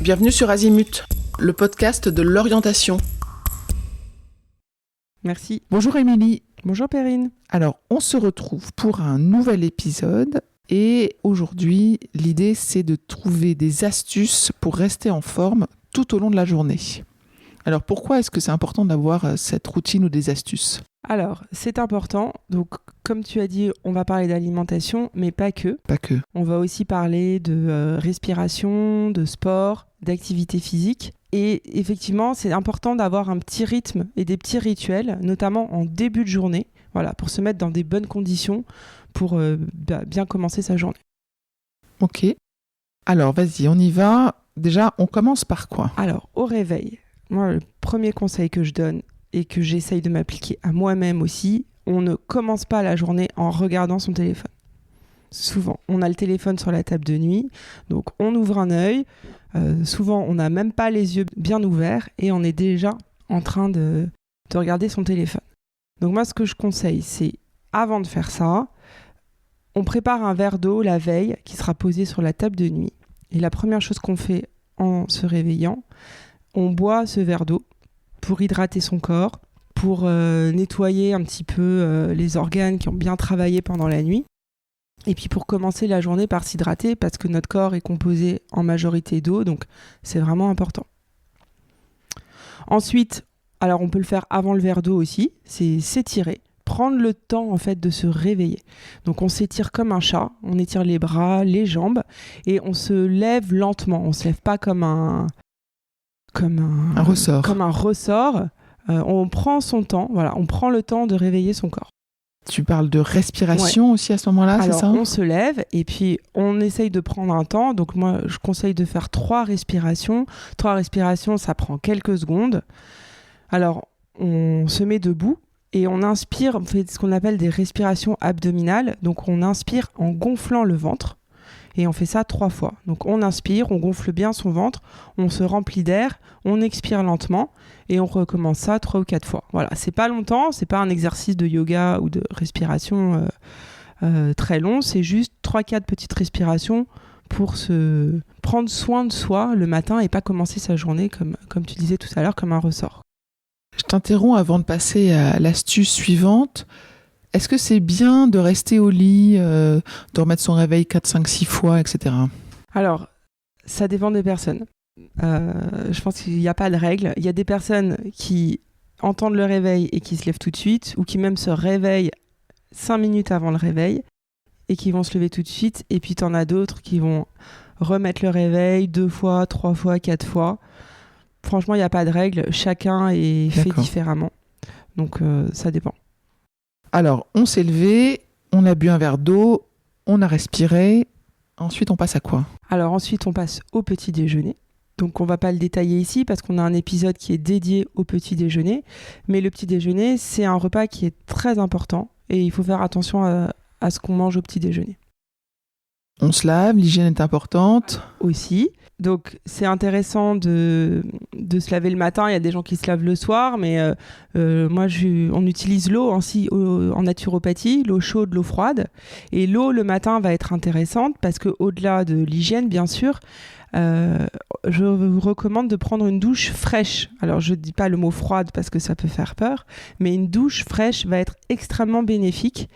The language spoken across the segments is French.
Bienvenue sur Azimut, le podcast de l'orientation. Merci. Bonjour Émilie. Bonjour Perrine. Alors, on se retrouve pour un nouvel épisode et aujourd'hui, l'idée c'est de trouver des astuces pour rester en forme tout au long de la journée. Alors, pourquoi est-ce que c'est important d'avoir cette routine ou des astuces ? Alors, c'est important. Donc, comme tu as dit, on va parler d'alimentation, mais pas que. Pas que. On va aussi parler de respiration, de sport, d'activité physique. Et effectivement, c'est important d'avoir un petit rythme et des petits rituels, notamment en début de journée, voilà, pour se mettre dans des bonnes conditions pour bien commencer sa journée. Ok. Alors, vas-y, on y va. Déjà, on commence par quoi ? Alors, au réveil, moi, le premier conseil que je donne et que j'essaye de m'appliquer à moi-même aussi, on ne commence pas la journée en regardant son téléphone. Souvent, on a le téléphone sur la table de nuit, donc on ouvre un œil. Souvent, on n'a même pas les yeux bien ouverts et on est déjà en train de regarder son téléphone. Donc moi, ce que je conseille, c'est avant de faire ça, on prépare un verre d'eau la veille qui sera posé sur la table de nuit. Et la première chose qu'on fait en se réveillant, on boit ce verre d'eau pour hydrater son corps, pour nettoyer un petit peu les organes qui ont bien travaillé pendant la nuit. Et puis pour commencer la journée par s'hydrater, parce que notre corps est composé en majorité d'eau, donc c'est vraiment important. Ensuite, alors on peut le faire avant le verre d'eau aussi, c'est s'étirer, prendre le temps en fait de se réveiller. Donc on s'étire comme un chat, on étire les bras, les jambes, et on se lève lentement. On se lève pas comme un ressort. Comme un ressort. On prend son temps, voilà, on prend le temps de réveiller son corps. Tu parles de respiration aussi à ce moment-là, Alors, c'est ça ? on se lève et puis on essaye de prendre un temps. Donc moi, je conseille de faire 3 respirations. 3 respirations, ça prend quelques secondes. Alors, on se met debout et on inspire, on fait ce qu'on appelle des respirations abdominales. Donc, on inspire en gonflant le ventre. Et on fait ça 3 fois. Donc on inspire, on gonfle bien son ventre, on se remplit d'air, on expire lentement et on recommence ça 3 ou 4 fois. Voilà, c'est pas longtemps, c'est pas un exercice de yoga ou de respiration très long, c'est juste 3-4 petites respirations pour se prendre soin de soi le matin et pas commencer sa journée comme tu disais tout à l'heure, comme un ressort. Je t'interromps avant de passer à l'astuce suivante. Est-ce que c'est bien de rester au lit, de remettre son réveil 4, 5, 6 fois, etc. Alors, ça dépend des personnes. Je pense qu'il n'y a pas de règle. Il y a des personnes qui entendent le réveil et qui se lèvent tout de suite, ou qui même se réveillent 5 minutes avant le réveil et qui vont se lever tout de suite. Et puis, tu en as d'autres qui vont remettre le réveil 2 fois, 3 fois, 4 fois. Franchement, il n'y a pas de règle. Chacun est fait différemment. Donc, ça dépend. Alors, on s'est levé, on a bu un verre d'eau, on a respiré. Ensuite, on passe à quoi ? Alors ensuite, on passe au petit déjeuner. Donc, on ne va pas le détailler ici parce qu'on a un épisode qui est dédié au petit déjeuner. Mais le petit déjeuner, c'est un repas qui est très important et il faut faire attention à ce qu'on mange au petit déjeuner. On se lave, l'hygiène est importante. Aussi. Donc, c'est intéressant de se laver le matin. Il y a des gens qui se lavent le soir, mais on utilise l'eau en naturopathie, l'eau chaude, l'eau froide. Et l'eau, le matin, va être intéressante parce qu'au-delà de l'hygiène, bien sûr, je vous recommande de prendre une douche fraîche. Alors, je ne dis pas le mot froide parce que ça peut faire peur, mais une douche fraîche va être extrêmement bénéfique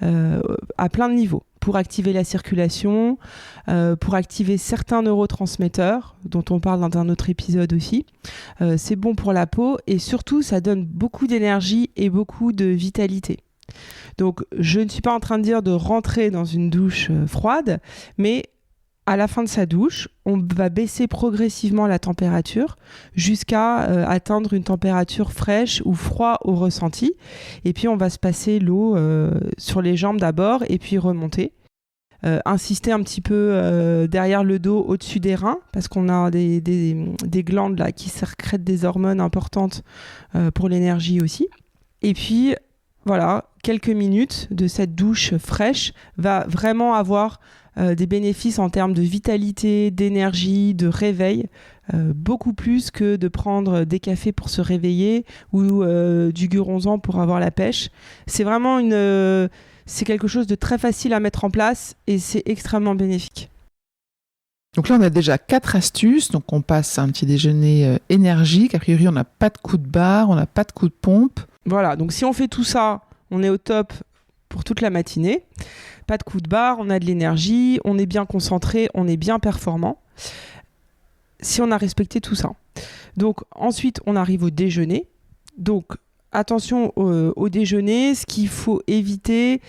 à plein de niveaux. Pour activer la circulation, pour activer certains neurotransmetteurs, dont on parle dans un autre épisode aussi. C'est bon pour la peau et surtout, ça donne beaucoup d'énergie et beaucoup de vitalité. Donc, je ne suis pas en train de dire de rentrer dans une douche froide, mais à la fin de sa douche, on va baisser progressivement la température jusqu'à atteindre une température fraîche ou froid au ressenti. Et puis, on va se passer l'eau sur les jambes d'abord et puis remonter. Insister un petit peu derrière le dos, au-dessus des reins, parce qu'on a des glandes là, qui sécrètent des hormones importantes pour l'énergie aussi. Et puis, voilà, quelques minutes de cette douche fraîche va vraiment avoir des bénéfices en termes de vitalité, d'énergie, de réveil, beaucoup plus que de prendre des cafés pour se réveiller ou du guronzan pour avoir la pêche. C'est vraiment c'est quelque chose de très facile à mettre en place et c'est extrêmement bénéfique. Donc là, on a déjà 4 astuces. Donc on passe à un petit déjeuner énergique. A priori, on n'a pas de coup de barre, on n'a pas de coup de pompe. Voilà, donc si on fait tout ça, on est au top pour toute la matinée. Pas de coup de barre, on a de l'énergie, on est bien concentré, on est bien performant. Si on a respecté tout ça. Donc ensuite, on arrive au déjeuner. Donc attention au déjeuner, ce qu'il faut éviter,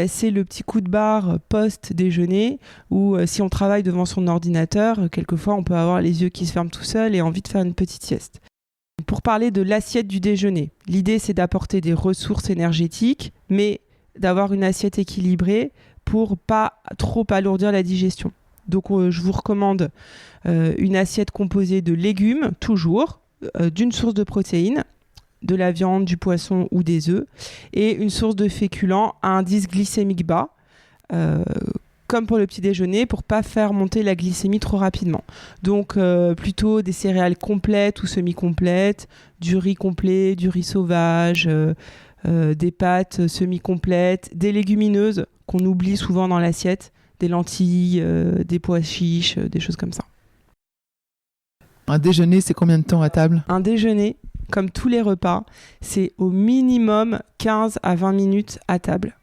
c'est le petit coup de barre post-déjeuner où si on travaille devant son ordinateur, quelquefois on peut avoir les yeux qui se ferment tout seul et envie de faire une petite sieste. Pour parler de l'assiette du déjeuner, l'idée c'est d'apporter des ressources énergétiques, mais d'avoir une assiette équilibrée pour pas trop alourdir la digestion. Donc je vous recommande une assiette composée de légumes, toujours, d'une source de protéines, de la viande, du poisson ou des œufs, et une source de féculents à indice glycémique bas, comme pour le petit déjeuner, pour pas faire monter la glycémie trop rapidement. Donc plutôt des céréales complètes ou semi-complètes, du riz complet, du riz sauvage, des pâtes semi-complètes, des légumineuses qu'on oublie souvent dans l'assiette, des lentilles, des pois chiches, des choses comme ça. Un déjeuner, c'est combien de temps à table ? Un déjeuner, comme tous les repas, c'est au minimum 15 à 20 minutes à table.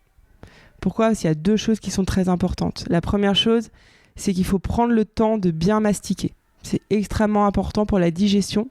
Pourquoi ? Parce qu'il y a 2 choses qui sont très importantes. La première chose, c'est qu'il faut prendre le temps de bien mastiquer. C'est extrêmement important pour la digestion.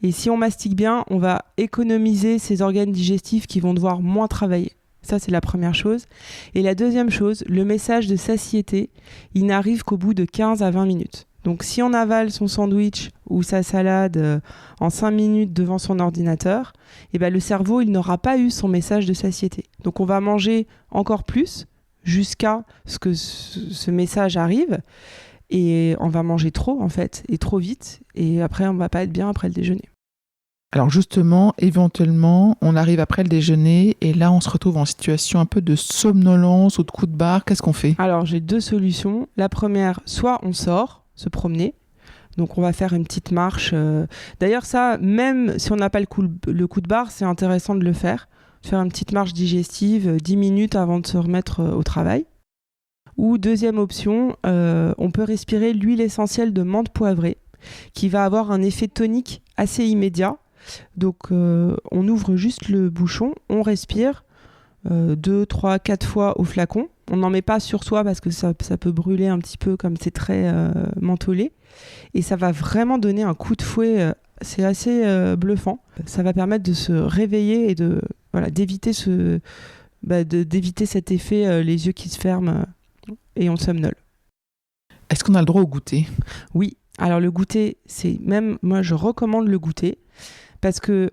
Et si on mastique bien, on va économiser ces organes digestifs qui vont devoir moins travailler. Ça, c'est la première chose. Et la deuxième chose, le message de satiété, il n'arrive qu'au bout de 15 à 20 minutes. Donc, si on avale son sandwich ou sa salade en 5 minutes devant son ordinateur, le cerveau, il n'aura pas eu son message de satiété. Donc, on va manger encore plus jusqu'à ce que ce message arrive. Et on va manger trop, en fait, et trop vite. Et après, on ne va pas être bien après le déjeuner. Alors justement, éventuellement, on arrive après le déjeuner et là, on se retrouve en situation un peu de somnolence ou de coup de barre. Qu'est-ce qu'on fait ? Alors, j'ai 2 solutions. La première, soit on sort, se promener. Donc, on va faire une petite marche. D'ailleurs, ça, même si on n'a pas le coup de barre, c'est intéressant de le faire. Faire une petite marche digestive 10 minutes avant de se remettre au travail. Ou deuxième option, on peut respirer l'huile essentielle de menthe poivrée qui va avoir un effet tonique assez immédiat. Donc on ouvre juste le bouchon, on respire 2, 3, 4 fois au flacon. On n'en met pas sur soi parce que ça peut brûler un petit peu comme c'est très mentholé. Et ça va vraiment donner un coup de fouet, c'est assez bluffant. Ça va permettre de se réveiller et d'éviter d'éviter cet effet, les yeux qui se ferment et on somnole. Est-ce qu'on a le droit au goûter ? Oui, alors le goûter, moi je recommande le goûter. Parce que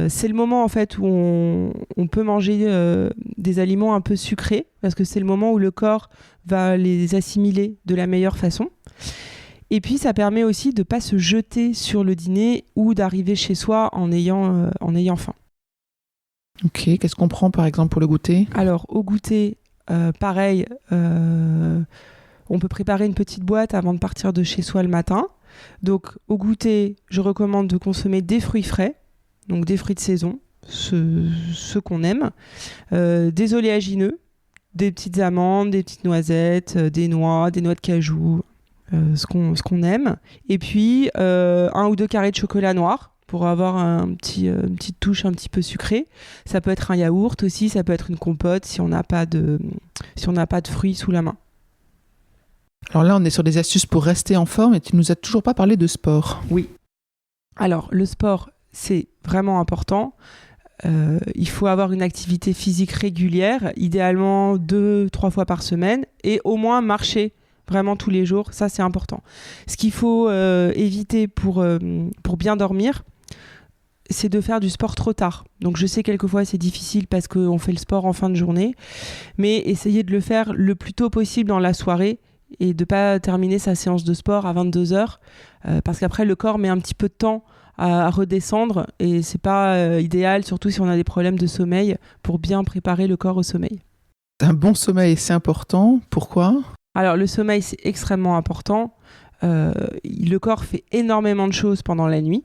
c'est le moment en fait où on peut manger des aliments un peu sucrés, parce que c'est le moment où le corps va les assimiler de la meilleure façon. Et puis ça permet aussi de ne pas se jeter sur le dîner ou d'arriver chez soi en ayant faim. Ok, qu'est-ce qu'on prend par exemple pour le goûter ? Alors au goûter, pareil, on peut préparer une petite boîte avant de partir de chez soi le matin. Donc au goûter, je recommande de consommer des fruits frais, donc des fruits de saison, ceux qu'on aime, des oléagineux, des petites amandes, des petites noisettes, des noix de cajou, ce qu'on aime. Et puis 1 ou 2 carrés de chocolat noir pour avoir une petite touche un petit peu sucrée. Ça peut être un yaourt aussi, ça peut être une compote si on n'a pas de fruits sous la main. Alors là, on est sur des astuces pour rester en forme et tu nous as toujours pas parlé de sport. Oui. Alors, le sport, c'est vraiment important. Il faut avoir une activité physique régulière, idéalement 2-3 fois par semaine, et au moins marcher vraiment tous les jours. Ça, c'est important. Ce qu'il faut éviter pour bien dormir, c'est de faire du sport trop tard. Donc, je sais quelquefois c'est difficile parce qu'on fait le sport en fin de journée, mais essayez de le faire le plus tôt possible dans la soirée et de ne pas terminer sa séance de sport à 22h parce qu'après le corps met un petit peu de temps à redescendre et c'est pas idéal, surtout si on a des problèmes de sommeil, pour bien préparer le corps au sommeil. Un bon sommeil, c'est important. Pourquoi ? Alors le sommeil, c'est extrêmement important. Le corps fait énormément de choses pendant la nuit,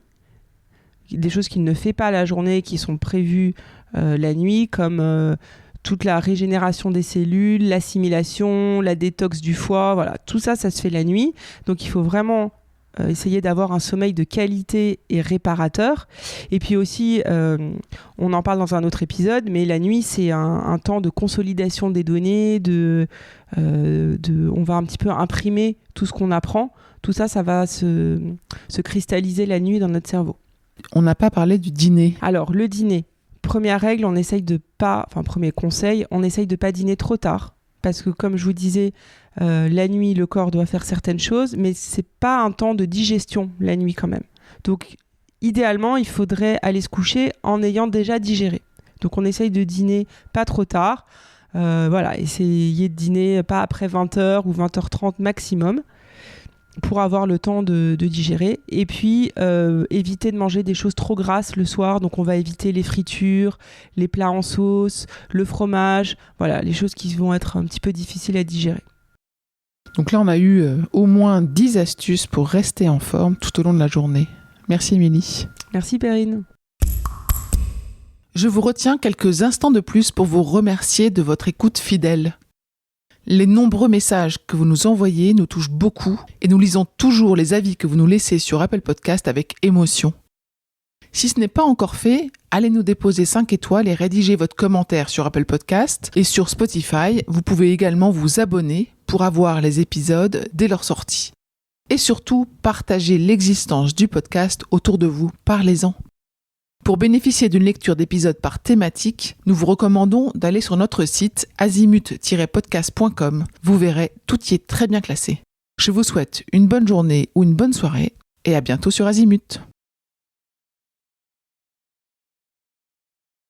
des choses qu'il ne fait pas la journée, qui sont prévues la nuit, comme toute la régénération des cellules, l'assimilation, la détox du foie, voilà, tout ça, ça se fait la nuit. Donc il faut vraiment essayer d'avoir un sommeil de qualité et réparateur. Et puis aussi, on en parle dans un autre épisode, mais la nuit, c'est un temps de consolidation des données, on va un petit peu imprimer tout ce qu'on apprend. Tout ça, ça va se cristalliser la nuit dans notre cerveau. On n'a pas parlé du dîner. Alors, le dîner. Première règle, premier conseil, on essaye de pas dîner trop tard. Parce que comme je vous disais, la nuit, le corps doit faire certaines choses, mais c'est pas un temps de digestion, la nuit quand même. Donc, idéalement, il faudrait aller se coucher en ayant déjà digéré. Donc, on essaye de dîner pas trop tard. Essayez de dîner pas après 20h ou 20h30 maximum pour avoir le temps de digérer. Et puis, éviter de manger des choses trop grasses le soir. Donc, on va éviter les fritures, les plats en sauce, le fromage. Voilà, les choses qui vont être un petit peu difficiles à digérer. Donc là, on a eu au moins 10 astuces pour rester en forme tout au long de la journée. Merci Émilie. Merci Perrine. Je vous retiens quelques instants de plus pour vous remercier de votre écoute fidèle. Les nombreux messages que vous nous envoyez nous touchent beaucoup et nous lisons toujours les avis que vous nous laissez sur Apple Podcast avec émotion. Si ce n'est pas encore fait, allez nous déposer 5 étoiles et rédiger votre commentaire sur Apple Podcast. Et sur Spotify, vous pouvez également vous abonner pour avoir les épisodes dès leur sortie. Et surtout, partagez l'existence du podcast autour de vous, parlez-en. Pour bénéficier d'une lecture d'épisodes par thématique, nous vous recommandons d'aller sur notre site azimut-podcast.com. Vous verrez, tout y est très bien classé. Je vous souhaite une bonne journée ou une bonne soirée et à bientôt sur Azimut.